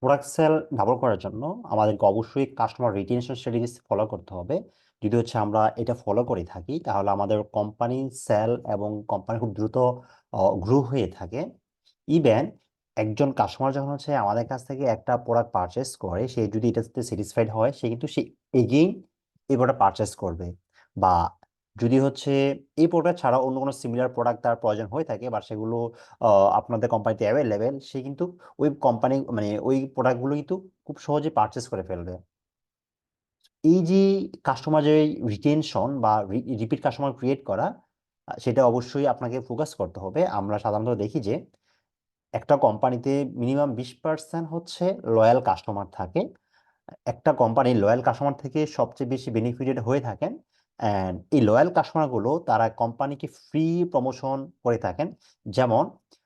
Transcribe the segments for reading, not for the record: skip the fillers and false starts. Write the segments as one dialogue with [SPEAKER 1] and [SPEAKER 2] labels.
[SPEAKER 1] Product sell double করার জন্য আমাদেরকে অবশ্যই কাস্টমার রিটেনশন স্ট্র্যাটেজি ফলো করতে হবে। যদি হচ্ছে আমরা এটা ফলো করে থাকি তাহলে আমাদের কোম্পানি সেল এবং কোম্পানি খুব দ্রুত গ্রো হয়ে থাকে। ইভেন একজন কাস্টমার যখন হচ্ছে আমাদের কাছ থেকে একটা প্রোডাক্ট পারচেস করে, সে যদি এটাতে স্যাটিসফাইড হয় সে কিন্তু সে এগেইন এই প্রোডাক্ট পারচেস করবে। বা যদি হচ্ছে এই প্রোডাক্ট ছাড়া অন্য কোনো সিমিলার প্রোডাক্ট তার প্রয়োজন হয়ে থাকে বা সেগুলো আপনাদের কোম্পানিতে অ্যাভেলেবেল, সে কিন্তু ওই কোম্পানি মানে ওই প্রোডাক্টগুলো কিন্তু খুব সহজে পারচেস করে ফেলবে। এই যে কাস্টমার যে রিটেনশন বা রিপিট কাস্টমার ক্রিয়েট করা, সেটা অবশ্যই আপনাকে ফোকাস করতে হবে। আমরা সাধারণত দেখি যে একটা কোম্পানিতে মিনিমাম 20% হচ্ছে লয়াল কাস্টমার থাকে। একটা কোম্পানি লয়াল কাস্টমার থেকে সবচেয়ে বেশি বেনিফিটেড হয়ে থাকেন। অ্যান্ড এই লয়াল কাস্টমারগুলো তারা কোম্পানিকে ফ্রি প্রমোশন করে থাকেন। যেমন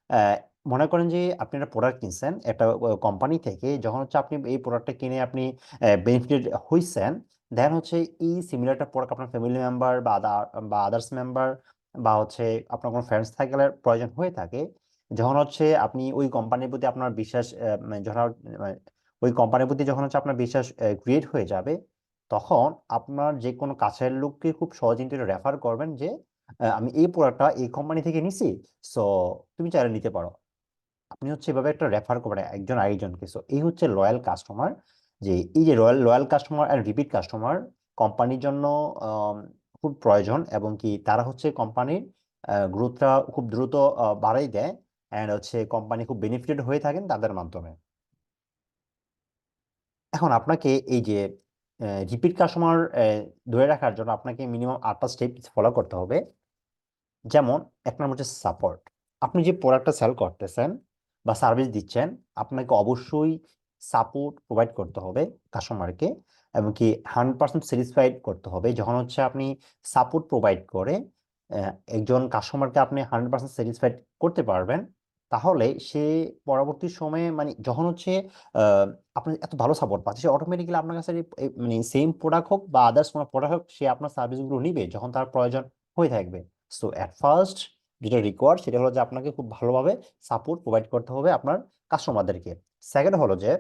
[SPEAKER 1] আহ, মনে করেন যে আপনি একটা প্রোডাক্ট কিনছেন একটা কোম্পানি থেকে, যখন হচ্ছে আপনি এই প্রোডাক্টটা কিনে আপনি বেনিফিটেড হইছেন, দেন হচ্ছে এই সিমিলার একটা প্রোডাক্ট আপনার ফ্যামিলি মেম্বার বা আদার্স মেম্বার বা হচ্ছে আপনার কোনো ফ্রেন্ডস থাকলে প্রয়োজন হয়ে থাকে, যখন হচ্ছে আপনি ওই কোম্পানির প্রতি আপনার বিশ্বাস মানে যখন মানে ওই কোম্পানির প্রতি যখন হচ্ছে আপনার বিশ্বাস ক্রিয়েট হয়ে যাবে, তখন আপনার যে কোনো কাছের লোককে খুব সহজে কিন্তু রেফার করবেন যে আমি এই প্রোডাক্টটা এই কোম্পানি থেকে নিছি, সো তুমি চাইলে নিতে পারো। আপনি হচ্ছে এভাবে একটা রেফার করবেন একজন আরেকজনকে। সো এই হচ্ছে লয়াল কাস্টমার। যে এই যে লয়াল কাস্টমার আর রিপিট কাস্টমার কোম্পানির জন্য আম, খুব প্রয়োজন, এবং কি তারা হচ্ছে কোম্পানির গ্রোথটা খুব দ্রুত বাড়াই দেয়। অ্যান্ড হচ্ছে কোম্পানি খুব বেনিফিটেড হয়ে থাকেন তাদের মাধ্যমে। এখন আপনাকে এই যে রিপিট কাস্টমার ধরে রাখার জন্য আপনাকে মিনিমাম 8টা স্টেপ ফলো করতে হবে। যেমন এক নম্বর হচ্ছে সাপোর্ট। আপনি যে প্রোডাক্টটা সেল করতেছেন বা সার্ভিস দিচ্ছেন, আপনাকে অবশ্যই সাপোর্ট প্রোভাইড করতে হবে কাস্টমারকে, এবং কি 100% স্যাটিসফাইড করতে হবে। যখন হচ্ছে আপনি সাপোর্ট প্রোভাইড করে একজন কাস্টমারকে আপনি 100% স্যাটিসফাইড করতে পারবেন, তাহলে সে পরবর্তী সময়ে মানে যখন হচ্ছে আহ, আপনি এত ভালো সাপোর্ট পাচ্ছে, সে অটোমেটিক্যালি আপনার কাছে মানে সেম প্রোডাক্ট হোক বা আদার্স কোনো প্রোডাক্ট হোক, সে আপনার সার্ভিসগুলো নিবে যখন তার প্রয়োজন হয়ে থাকবে। সো অ্যাট ফার্স্ট যেটা রিকোয়ার্ড সেটা হলো যে আপনাকে খুব ভালোভাবে সাপোর্ট প্রোভাইড করতে হবে আপনার কাস্টমারদেরকে। সেকেন্ড হলো যে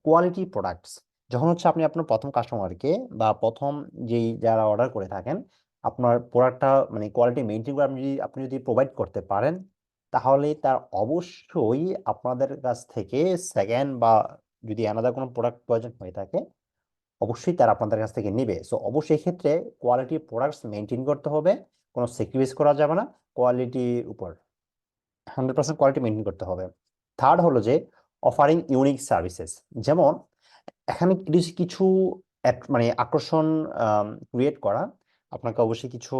[SPEAKER 1] কোয়ালিটি প্রোডাক্টস। যখন হচ্ছে আপনি আপনার প্রথম কাস্টমারকে বা প্রথম যেই যারা অর্ডার করে থাকেন, আপনার প্রোডাক্টটা মানে কোয়ালিটি মেনটেন করে আপনি যদি প্রোভাইড করতে পারেন, তাহলে তার অবশ্যই আপনাদের কাছ থেকে সেকেন্ড বা যদি আলাদা কোনো প্রোডাক্ট প্রয়োজন হয়ে থাকে, অবশ্যই তারা আপনাদের কাছ থেকে নেবে। সো অবশ্যই ক্ষেত্রে কোয়ালিটি প্রোডাক্টস মেনটেন করতে হবে, কোনো স্যাক্রিফাইস করা যাবে না কোয়ালিটির উপর। 100% কোয়ালিটি মেনটেন করতে হবে। থার্ড হলো যে অফারিং ইউনিক সার্ভিসেস। যেমন এখানে কিছু কিছু মানে আকর্ষণ ক্রিয়েট করা। আপনাকে অবশ্যই কিছু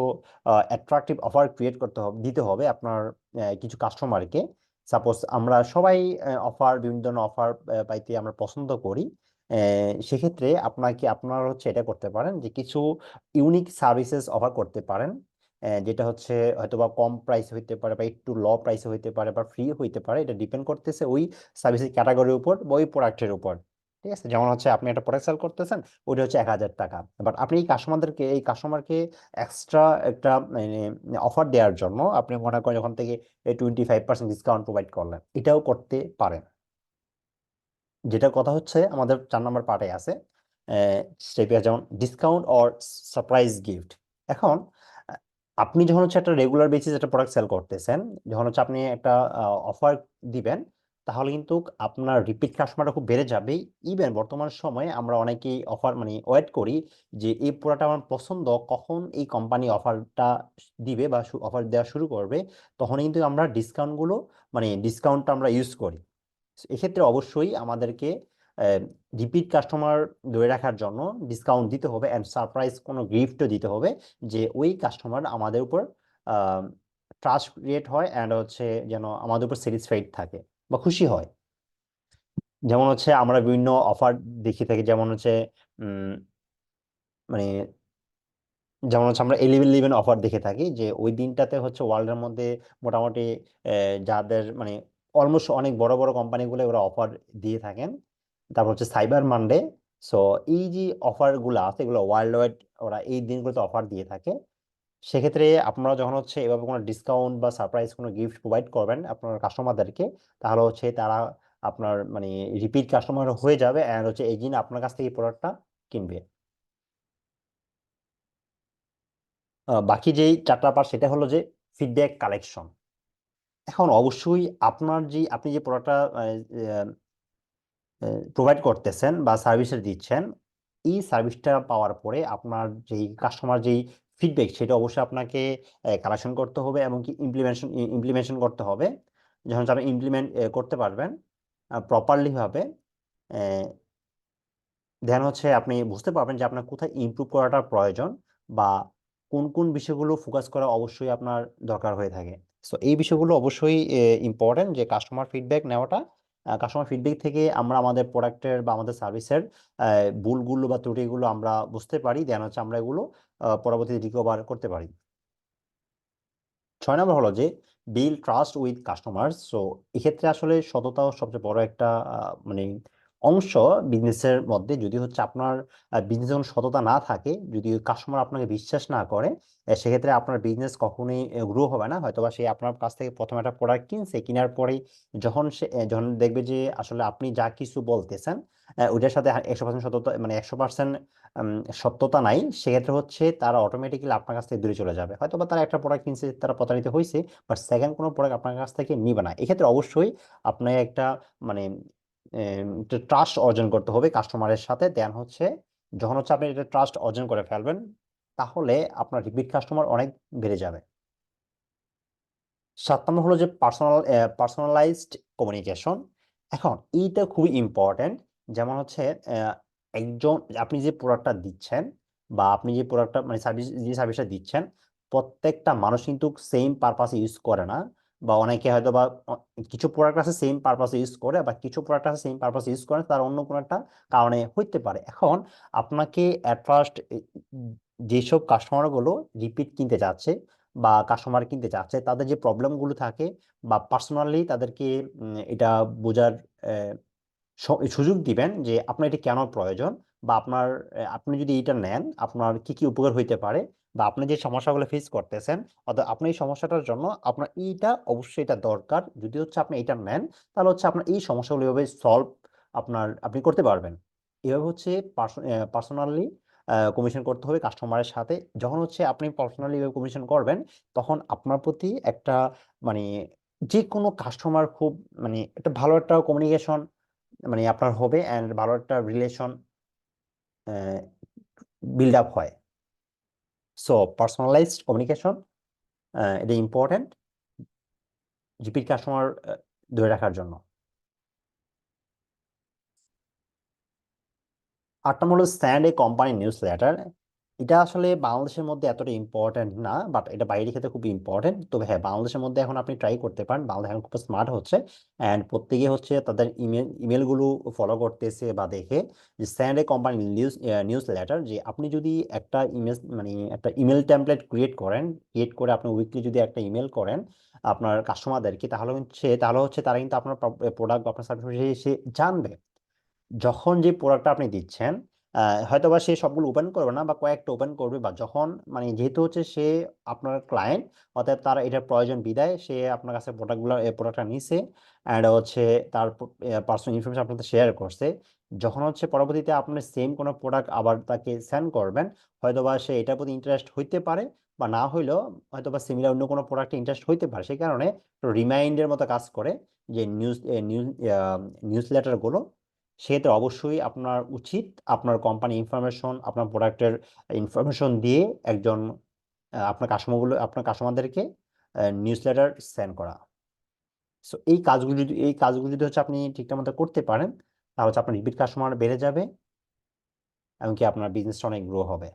[SPEAKER 1] অ্যাট্রাকটিভ অফার ক্রিয়েট করতে হবে, দিতে হবে আপনার কিছু কাস্টমারকে। সাপোজ আমরা সবাই অফার, বিভিন্ন ধরনের অফার পাইতে আমরা পছন্দ করি। সেক্ষেত্রে আপনার হচ্ছে এটা করতে পারেন যে কিছু ইউনিক সার্ভিসেস অফার করতে পারেন, যেটা হচ্ছে হয়তো বা কম প্রাইস হইতে পারে বা একটু লো প্রাইসে হইতে পারে বা ফ্রি হইতে পারে। এটা ডিপেন্ড করতেছে ওই সার্ভিসের ক্যাটাগরির উপর বা ওই প্রোডাক্টের উপর। ঠিক আছে, যেমন হচ্ছে আপনি একটা প্রোডাক্ট সেল করতেছেন, ওটা হচ্ছে 1000 টাকা, বাট আপনি এই কাস্টমারকে এক্সট্রা একটা মানে অফার দেওয়ার জন্য আপনি মনে করেন ওখান থেকে 25% ডিসকাউন্ট প্রোভাইড করলেন, এটাও করতে পারেন। যেটা কথা হচ্ছে আমাদের 4 নম্বর পার্টে আছে স্টেপে, যেমন ডিসকাউন্ট অর সারপ্রাইজ গিফট। এখন আহ, আপনি যখন হচ্ছে একটা রেগুলার বেসিস একটা প্রোডাক্ট সেল করতেছেন, যখন হচ্ছে আপনি একটা অফার দিবেন, তাহলে কিন্তু আপনার রিপিট কাস্টমারটা খুব বেড়ে যাবে। ইভেন বর্তমান সময়ে আমরা অনেকেই অফার মানে ওয়েট করি যে এই প্রোডাক্ট আমার পছন্দ, কখন এই কোম্পানি অফারটা দিবে বা অফার দেওয়া শুরু করবে, তখন কিন্তু আমরা ডিসকাউন্টটা আমরা ইউজ করি। এক্ষেত্রে অবশ্যই আমাদেরকে রিপিট কাস্টমার ধরে রাখার জন্য ডিসকাউন্ট দিতে হবে অ্যান্ড সারপ্রাইজ কোনো গিফটও দিতে হবে, যে ওই কাস্টমার আমাদের উপর ট্রাস্ট ক্রিয়েট হয় অ্যান্ড হচ্ছে যেন আমাদের উপর স্যাটিসফাইড থাকে বা খুশি হয়। যেমন হচ্ছে আমরা বিভিন্ন অফার দেখে থাকি, যেমন হচ্ছে উম, মানে যেমন হচ্ছে আমরা 11/11 অফার দেখে থাকি, যে ওই দিনটাতে হচ্ছে ওয়ার্ল্ডের মধ্যে মোটামুটি যাদের মানে অলমোস্ট অনেক বড় বড় কোম্পানিগুলো ওরা অফার দিয়ে থাকেন। তারপর হচ্ছে সাইবার মানডে। সো এই যে অফার গুলো আছে এগুলো ওয়ার্ল্ড ওয়াইড ওরা এই দিনগুলোতে অফার দিয়ে থাকে। সেক্ষেত্রে আপনারা যখন হচ্ছে এভাবে কোনো ডিসকাউন্ট বা সারপ্রাইজ কোনো গিফট প্রোভাইড করবেন আপনার কাস্টমারদেরকে, তাহলে হচ্ছে তারা আপনার মানে রিপিট কাস্টমার হয়ে যাবে, এন্ড হচ্ছে এগেইন আপনার কাছ থেকে এই প্রোডাক্টটা কিনবে। বাকি যেই চারটা পার্ট সেটা হলো যে ফিডব্যাক কালেকশন। এখন অবশ্যই আপনার যে আপনি যে প্রোডাক্টটা প্রোভাইড করতেছেন বা সার্ভিসে দিচ্ছেন, এই সার্ভিসটা পাওয়ার পরে আপনার যেই কাস্টমার যেই ফিডব্যাক সেটা অবশ্যই আপনাকে কালেকশন করতে হবে এবং কি ইমপ্লিমেন্টেশন করতে হবে। যখন আপনি ইমপ্লিমেন্ট করতে পারবেন প্রপারলি ভাবে, দেন হচ্ছে আপনি বুঝতে পারবেন যে আপনার কোথায় ইমপ্রুভ করাটা প্রয়োজন বা কোন কোন বিষয়গুলো ফোকাস করা অবশ্যই আপনার দরকার হয়ে থাকে। সো এই বিষয়গুলো অবশ্যই ইম্পর্টেন্ট, যে কাস্টমার ফিডব্যাক নেওয়াটা। কাস্টমার ফিডব্যাক থেকে আমরা আমাদের প্রোডাক্টের বা আমাদের সার্ভিসের ভুলগুলো বা ত্রুটিগুলো আমরা বুঝতে পারি, দেন হচ্ছে আমরা এগুলো পরবর্তীতে রিকভার করতে পারি। 6 নম্বর হলো যে build trust with customers. So এক্ষেত্রে আসলে সততা সবচেয়ে বড় একটা মানে অংশ বিজনেসের মধ্যে। যদি হচ্ছে আপনার বিজনেস যখন সততা না থাকে, যদি কাস্টমার আপনাকে বিশ্বাস না করে, সেক্ষেত্রে আপনার বিজনেস কখনোই গ্রো হবে না। হয়তোবা সে আপনার কাছ থেকে প্রথমে একটা প্রোডাক্ট কিনছে, কেনার পরেই যখন সে যখন দেখবে যে আসলে আপনি যা কিছু বলতেছেন ওইটার সাথে 100% সততা মানে 100% সত্যতা নাই, সেক্ষেত্রে হচ্ছে তারা অটোমেটিক্যালি আপনার কাছ থেকে দূরে চলে যাবে। হয়তো বা তারা একটা প্রোডাক্ট কিনছে, তারা প্রতারিত হয়েছে, বাট সেকেন্ড কোনো প্রোডাক্ট আপনার কাছ থেকে নিবে না। এক্ষেত্রে অবশ্যই আপনার একটা মানে ট্রাস্ট অর্জন করতে হবে কাস্টমারের সাথে। দেন হচ্ছে যখন হচ্ছে আপনি এটা ট্রাস্ট অর্জন করে ফেলবেন, তাহলে আপনার রিপিট কাস্টমার অনেক বেড়ে যাবে। 7 নম্বর হলো যে পার্সোনালাইজড কমিউনিকেশন। এখন এইটা খুবই ইম্পর্টেন্ট। যেমন হচ্ছে আহ, একজন আপনি যে প্রোডাক্টটা দিচ্ছেন বা আপনি যে প্রোডাক্টটা মানে সার্ভিসটা দিচ্ছেন, প্রত্যেকটা মানুষ কিন্তু সেম পারপাসে ইউজ করে না। বা অনেকে হয়তো বা কিছু প্রোডাক্ট আছে সেম পারপাসে ইউজ করে, বা কিছু প্রোডাক্ট আছে সেম পারপাসে ইউজ করে, তার অন্য কোনো একটা কারণে হইতে পারে। এখন আপনাকে অ্যাট ফার্স্ট যেসব কাস্টমারগুলো রিপিট কিনতে চাচ্ছে বা কাস্টমার কিনতে চাচ্ছে, তাদের যে প্রবলেমগুলো থাকে বা পার্সোনালি তাদেরকে এটা বোঝার সুযোগ দিবেন যে আপনার এটা কেন প্রয়োজন, বা আপনার আপনি যদি এটা নেন আপনার কি কি উপকার হইতে পারে, বা আপনি যে সমস্যাগুলো ফেস করতেছেন, অর্থাৎ আপনার এই সমস্যাটার জন্য আপনার এইটা অবশ্যই এটা দরকার। যদি হচ্ছে আপনি এটা নেন, তাহলে হচ্ছে আপনার এই সমস্যাগুলো এভাবে সলভ আপনি করতে পারবেন। এভাবে হচ্ছে পার্সোনালি কমিশন করতে হবে কাস্টমারের সাথে। যখন হচ্ছে আপনি পার্সোনালি কমিশন করবেন, তখন আপনার প্রতি একটা মানে যে কোনো কাস্টমার খুব মানে একটা ভালো একটা কমিউনিকেশন মানে আপনার হবে, অ্যান্ড ভালো একটা রিলেশন বিল্ড আপ হয়। সো পার্সোনালাইজড কমিউনিকেশন এটা ইম্পর্টেন্ট রিপিট কাস্টমার ধরে রাখার জন্য। 8 নম্বর হলো stand a company news letter. এটা আসলে বাংলাদেশের মধ্যে এতটা ইম্পর্টেন্ট না, বাট এটা বাইরের ক্ষেত্রে খুব ইম্পর্টেন্ট। তবে হ্যাঁ, বাংলাদেশের মধ্যে এখন আপনি ট্রাই করতে পারেন। বাংলাদেশ এখন খুব স্মার্ট হচ্ছে, অ্যান্ড প্রত্যেকে হচ্ছে তাদের ইমেলগুলো ফলো করতেছে বা দেখে যে stand a company news news letter. যে আপনি যদি একটা ইমেল মানে একটা ইমেল টেমপ্লেট ক্রিয়েট করে আপনি উইকলি যদি একটা ইমেল করেন আপনার কাস্টমারদেরকে, তাহলে হচ্ছে তারা কিন্তু আপনার প্রোডাক্ট বা আপনার সার্ভিস জানবে। যখন যে প্রোডাক্টটা আপনি দিচ্ছেন হয়তোবা সে সবগুলো ওপেন করবে না বা কয়েকটা ওপেন করবে, বা যখন মানে যেহেতু হচ্ছে সে আপনার ক্লায়েন্ট, অতএব তার এটার প্রয়োজন বিদায় সে আপনার কাছে প্রোডাক্টটা নিছে, অ্যান্ড হচ্ছে তার পার্সোনাল ইনফরমেশন আপনার শেয়ার করছে। যখন হচ্ছে পরবর্তীতে আপনি সেম কোনো প্রোডাক্ট আবার তাকে সেন্ড করবেন, হয়তোবা সে এটার প্রতি ইন্টারেস্ট হইতে পারে, বা না হইলেও হয়তোবা সিমিলার অন্য কোনো প্রোডাক্টে ইন্টারেস্ট হইতে পারে। সেই কারণে রিমাইন্ডের মতো কাজ করে যে নিউজ নিউজ লেটারগুলো। সেক্ষেত্রে অবশ্যই আপনার উচিত আপনার কোম্পানি ইনফরমেশন, আপনার প্রোডাক্টের ইনফরমেশন দিয়ে একজন আপনার কাস্টমারদেরকে নিউজ লেটার সেন্ড করা। সো এই কাজগুলো যদি হচ্ছে আপনি ঠিকঠাক মতো করতে পারেন, তাহলে হচ্ছে আপনার রিপিট কাস্টমার বেড়ে যাবে, এমনকি আপনার বিজনেসটা অনেক গ্রো হবে।